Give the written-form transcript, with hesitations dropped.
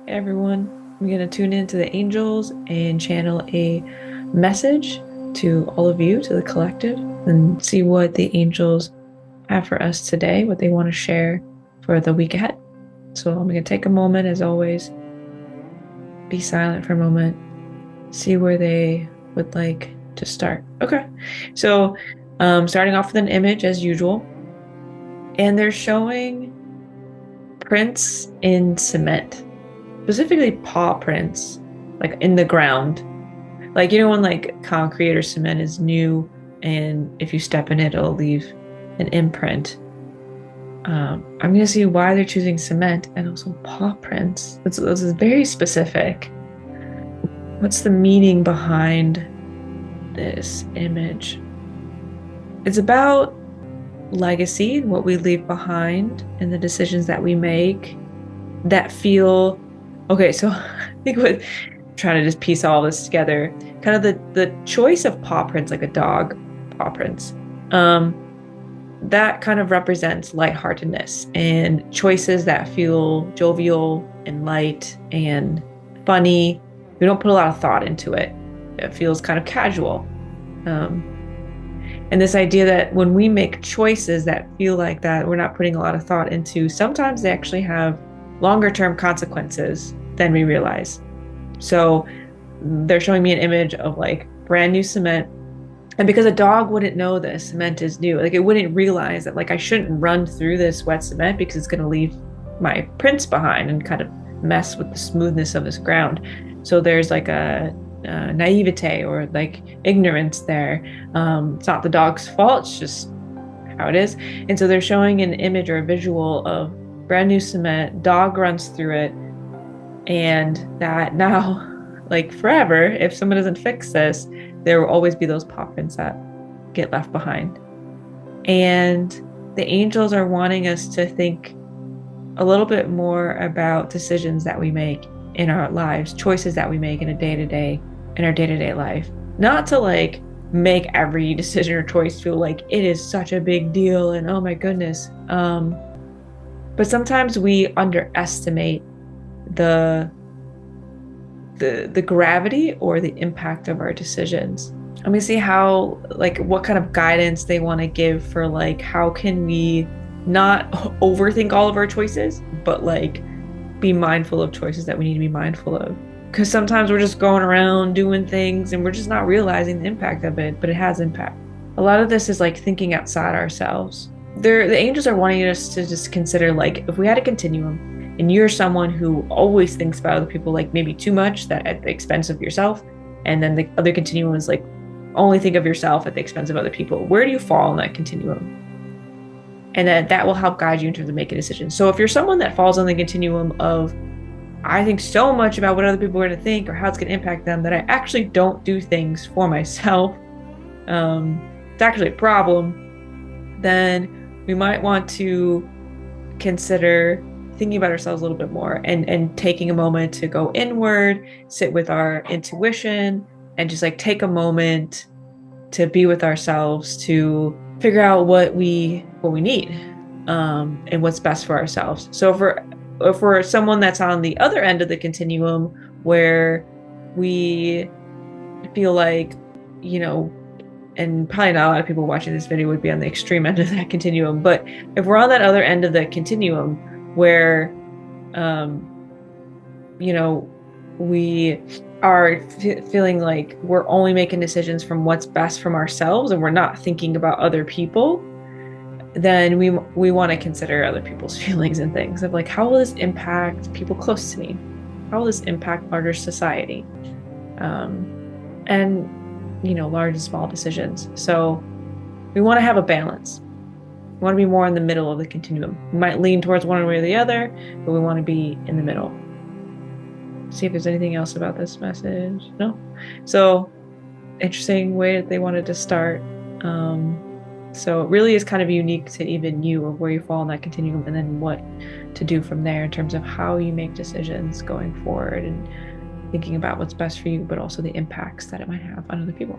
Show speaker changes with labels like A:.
A: Everyone. I'm going to tune into the angels and channel a message to all of you, to the collective, and see what the angels have for us today, what they want to share for the week ahead. So I'm going to take a moment, as always, be silent for a moment, see where they would like to start. Okay. So starting off with an image as usual, and they're showing prints in cement, specifically paw prints, like in the ground. Like, you know, when like concrete or cement is new and if you step in it, it'll leave an imprint. I'm going to see why they're choosing cement and also paw prints. This is very specific. What's the meaning behind this image? It's about legacy, what we leave behind, and the decisions that we make that feel okay. So I think what trying to just piece all this together, kind of the choice of paw prints, like a dog paw prints, that kind of represents lightheartedness and choices that feel jovial and light and funny. We don't put a lot of thought into it. It feels kind of casual. And this idea that when we make choices that feel like that, we're not putting a lot of thought into, sometimes they actually have longer term consequences than we realize. So they're showing me an image of like brand new cement. And because a dog wouldn't know this cement is new, like it wouldn't realize that like I shouldn't run through this wet cement because it's going to leave my prints behind and kind of mess with the smoothness of this ground. So there's like a naivete or like ignorance there. It's not the dog's fault, it's just how it is. And so they're showing an image or a visual of brand new cement, dog runs through it, and that now, like forever, if someone doesn't fix this, there will always be those paw prints that get left behind. And the angels are wanting us to think a little bit more about decisions that we make in our lives, choices that we make in our day-to-day life. Not to like make every decision or choice feel like it is such a big deal and oh my goodness. But sometimes we underestimate the gravity or the impact of our decisions. Let me see how, like, what kind of guidance they want to give for like how can we not overthink all of our choices, but like be mindful of choices that we need to be mindful of. Because sometimes we're just going around doing things and we're just not realizing the impact of it, but it has impact. A lot of this is like thinking outside ourselves. The angels are wanting us to just consider, like, if we had a continuum and you're someone who always thinks about other people, like maybe too much, that at the expense of yourself, and then the other continuum is like only think of yourself at the expense of other people, where do you fall in that continuum? And that will help guide you in terms of making decisions. So if you're someone that falls on the continuum of I think so much about what other people are going to think or how it's going to impact them that I actually don't do things for myself, it's actually a problem, then we might want to consider thinking about ourselves a little bit more and taking a moment to go inward, sit with our intuition, and just like take a moment to be with ourselves, to figure out what we need, and what's best for ourselves. So if we're someone that's on the other end of the continuum where we feel like, you know, and probably not a lot of people watching this video would be on the extreme end of that continuum, but if we're on that other end of the continuum where, you know, we are feeling like we're only making decisions from what's best from ourselves and we're not thinking about other people, then we want to consider other people's feelings and things of like, how will this impact people close to me? How will this impact larger society? And, you know, large and small decisions. So we want to have a balance. We want to be more in the middle of the continuum. We might lean towards one way or the other, but we want to be in the middle. See if there's anything else about this message. No? So interesting way that they wanted to start. So it really is kind of unique to even you of where you fall in that continuum and then what to do from there in terms of how you make decisions going forward and thinking about what's best for you, but also the impacts that it might have on other people.